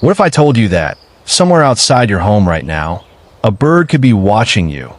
What if I told you that, somewhere outside your home right now, a bird could be watching you,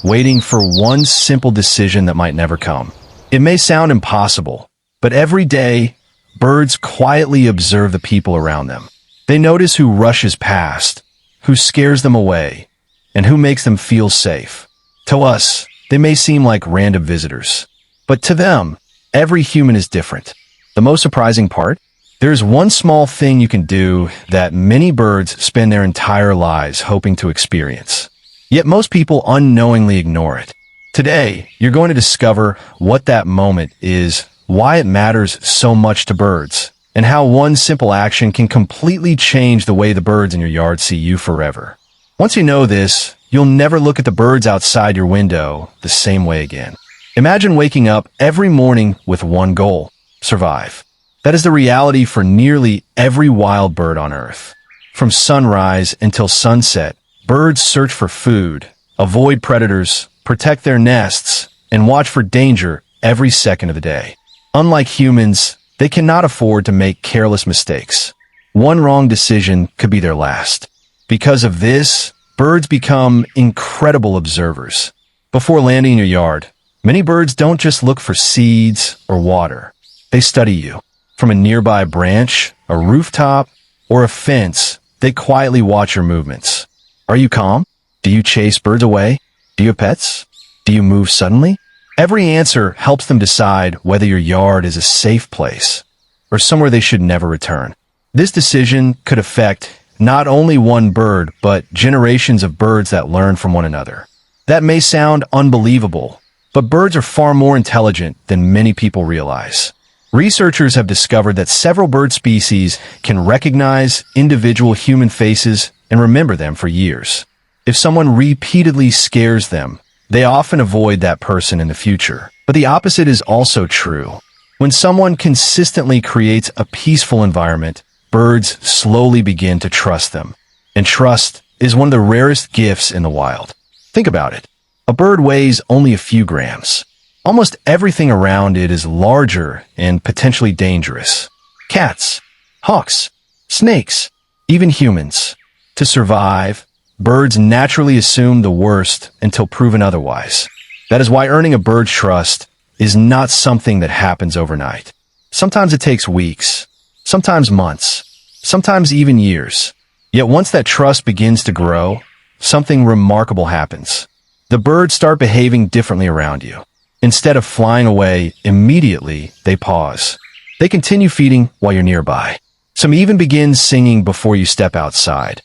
waiting for one simple decision that might never come? It may sound impossible, but every day, birds quietly observe the people around them. They notice who rushes past, who scares them away, and who makes them feel safe. To us, they may seem like random visitors, but to them, every human is different. The most surprising part? There's one small thing you can do that many birds spend their entire lives hoping to experience. Yet most people unknowingly ignore it. Today, you're going to discover what that moment is, why it matters so much to birds, and how one simple action can completely change the way the birds in your yard see you forever. Once you know this, you'll never look at the birds outside your window the same way again. Imagine waking up every morning with one goal: survive. That is the reality for nearly every wild bird on Earth. From sunrise until sunset, birds search for food, avoid predators, protect their nests, and watch for danger every second of the day. Unlike humans, they cannot afford to make careless mistakes. One wrong decision could be their last. Because of this, birds become incredible observers. Before landing in your yard, many birds don't just look for seeds or water. They study you. From a nearby branch, a rooftop, or a fence, they quietly watch your movements. Are you calm? Do you chase birds away? Do you have pets? Do you move suddenly? Every answer helps them decide whether your yard is a safe place or somewhere they should never return. This decision could affect not only one bird, but generations of birds that learn from one another. That may sound unbelievable, but birds are far more intelligent than many people realize. Researchers have discovered that several bird species can recognize individual human faces and remember them for years. If someone repeatedly scares them, they often avoid that person in the future. But the opposite is also true. When someone consistently creates a peaceful environment, birds slowly begin to trust them. And trust is one of the rarest gifts in the wild. Think about it. A bird weighs only a few grams. Almost everything around it is larger and potentially dangerous. Cats, hawks, snakes, even humans. To survive, birds naturally assume the worst until proven otherwise. That is why earning a bird's trust is not something that happens overnight. Sometimes it takes weeks, sometimes months, sometimes even years. Yet once that trust begins to grow, something remarkable happens. The birds start behaving differently around you. Instead of flying away immediately, they pause. They continue feeding while you're nearby. Some even begin singing before you step outside,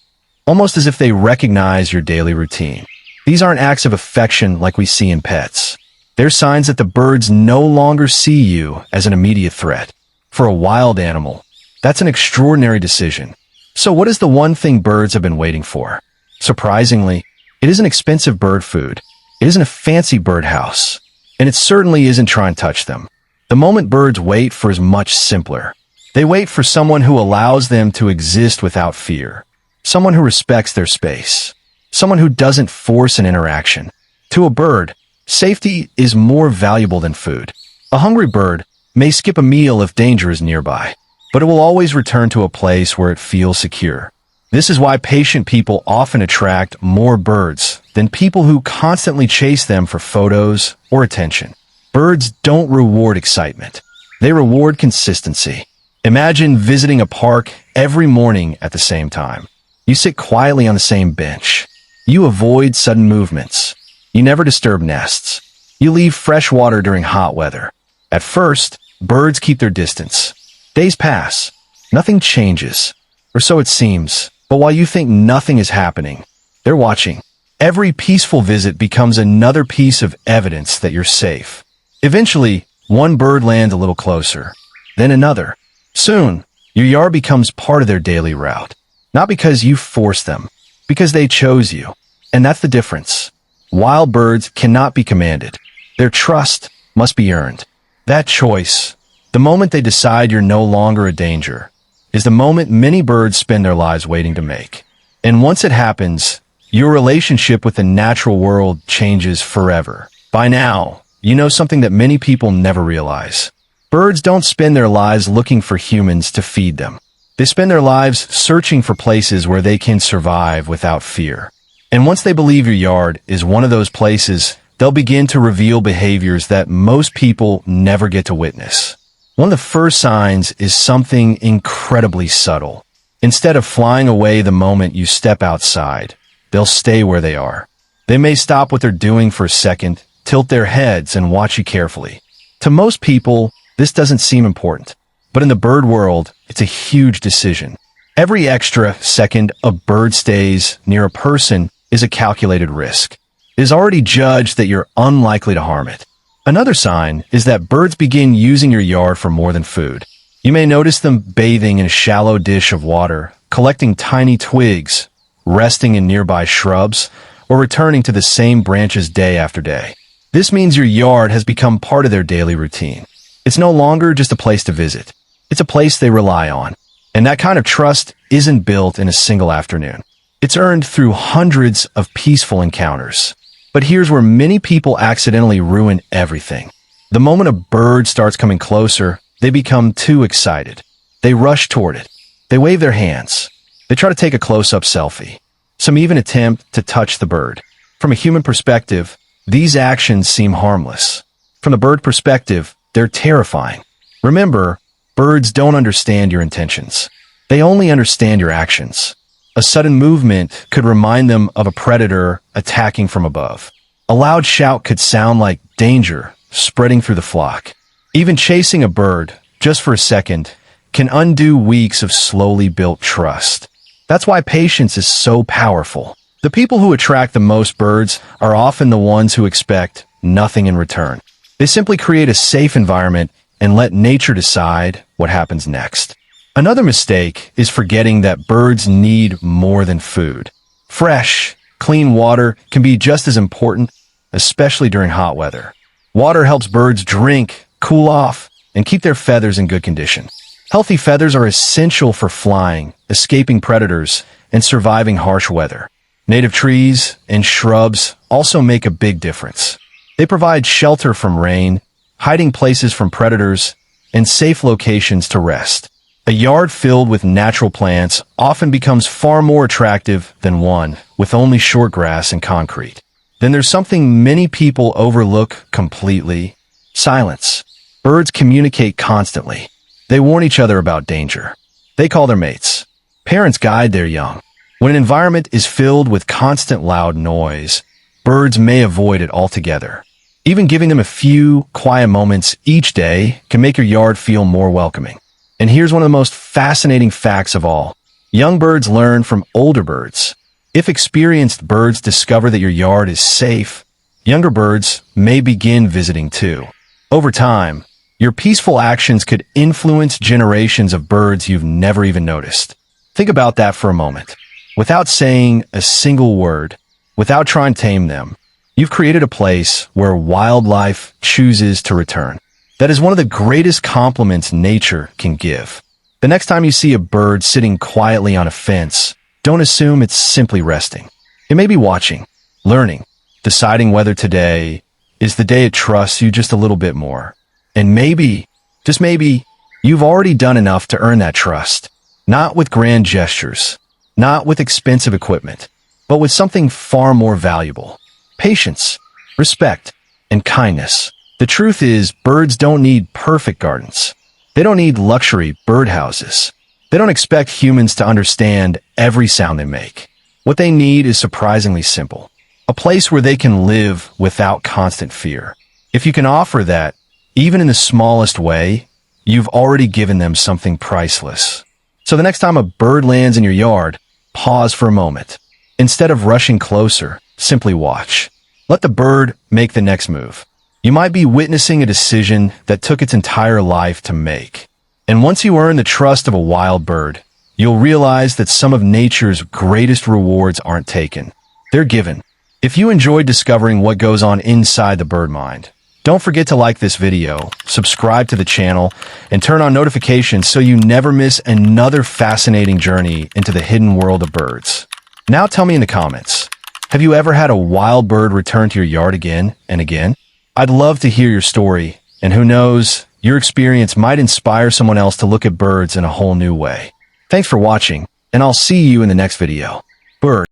almost as if they recognize your daily routine. These aren't acts of affection like we see in pets. They're signs that the birds no longer see you as an immediate threat. For a wild animal, that's an extraordinary decision. So what is the one thing birds have been waiting for? Surprisingly, it isn't expensive bird food. It isn't a fancy birdhouse. And it certainly isn't trying to touch them. The moment birds wait for is much simpler. They wait for someone who allows them to exist without fear. Someone who respects their space. Someone who doesn't force an interaction. To a bird, safety is more valuable than food. A hungry bird may skip a meal if danger is nearby, but it will always return to a place where it feels secure. This is why patient people often attract more birds than people who constantly chase them for photos or attention. Birds don't reward excitement. They reward consistency. Imagine visiting a park every morning at the same time. You sit quietly on the same bench. You avoid sudden movements. You never disturb nests. You leave fresh water during hot weather. At first, birds keep their distance. Days pass. Nothing changes. Or so it seems. But while you think nothing is happening, they're watching. Every peaceful visit becomes another piece of evidence that you're safe. Eventually, one bird lands a little closer, then another. Soon, your yard becomes part of their daily route. Not because you forced them, because they chose you. And that's the difference. Wild birds cannot be commanded. Their trust must be earned. That choice, the moment they decide you're no longer a danger, is the moment many birds spend their lives waiting to make. And once it happens, your relationship with the natural world changes forever. By now, you know something that many people never realize. Birds don't spend their lives looking for humans to feed them. They spend their lives searching for places where they can survive without fear. And once they believe your yard is one of those places, they'll begin to reveal behaviors that most people never get to witness. One of the first signs is something incredibly subtle. Instead of flying away the moment you step outside, they'll stay where they are. They may stop what they're doing for a second, tilt their heads, and watch you carefully. To most people, this doesn't seem important. But in the bird world, it's a huge decision. Every extra second a bird stays near a person is a calculated risk. It is already judged that you're unlikely to harm it. Another sign is that birds begin using your yard for more than food. You may notice them bathing in a shallow dish of water, collecting tiny twigs, resting in nearby shrubs, or returning to the same branches day after day. This means your yard has become part of their daily routine. It's no longer just a place to visit. It's a place they rely on. And that kind of trust isn't built in a single afternoon. It's earned through hundreds of peaceful encounters. But here's where many people accidentally ruin everything. The moment a bird starts coming closer, they become too excited. They rush toward it. They wave their hands. They try to take a close-up selfie. Some even attempt to touch the bird. From a human perspective, these actions seem harmless. From the bird perspective, they're terrifying. Remember, birds don't understand your intentions. They only understand your actions. A sudden movement could remind them of a predator attacking from above. A loud shout could sound like danger spreading through the flock. Even chasing a bird, just for a second, can undo weeks of slowly built trust. That's why patience is so powerful. The people who attract the most birds are often the ones who expect nothing in return. They simply create a safe environment and let nature decide what happens next. Another mistake is forgetting that birds need more than food. Fresh, clean water can be just as important, especially during hot weather. Water helps birds drink, cool off, and keep their feathers in good condition. Healthy feathers are essential for flying, escaping predators, and surviving harsh weather. Native trees and shrubs also make a big difference. They provide shelter from rain, hiding places from predators, and safe locations to rest. A yard filled with natural plants often becomes far more attractive than one with only short grass and concrete. Then there's something many people overlook completely: silence. Birds communicate constantly. They warn each other about danger. They call their mates. Parents guide their young. When an environment is filled with constant loud noise, birds may avoid it altogether. Even giving them a few quiet moments each day can make your yard feel more welcoming. And here's one of the most fascinating facts of all. Young birds learn from older birds. If experienced birds discover that your yard is safe, younger birds may begin visiting too. Over time, your peaceful actions could influence generations of birds you've never even noticed. Think about that for a moment. Without saying a single word, without trying to tame them, you've created a place where wildlife chooses to return. That is one of the greatest compliments nature can give. The next time you see a bird sitting quietly on a fence, don't assume it's simply resting. It may be watching, learning, deciding whether today is the day it trusts you just a little bit more. And maybe, just maybe, you've already done enough to earn that trust. Not with grand gestures, not with expensive equipment, but with something far more valuable: patience, respect, and kindness. The truth is, birds don't need perfect gardens. They don't need luxury birdhouses. They don't expect humans to understand every sound they make. What they need is surprisingly simple: a place where they can live without constant fear. If you can offer that, even in the smallest way, you've already given them something priceless. So the next time a bird lands in your yard, pause for a moment. Instead of rushing closer, simply watch. Let the bird make the next move. You might be witnessing a decision that took its entire life to make. And once you earn the trust of a wild bird, you'll realize that some of nature's greatest rewards aren't taken. They're given. If you enjoyed discovering what goes on inside the bird mind, don't forget to like this video, subscribe to the channel, and turn on notifications so you never miss another fascinating journey into the hidden world of birds. Now tell me in the comments, have you ever had a wild bird return to your yard again and again? I'd love to hear your story, and who knows, your experience might inspire someone else to look at birds in a whole new way. Thanks for watching, and I'll see you in the next video. Bird.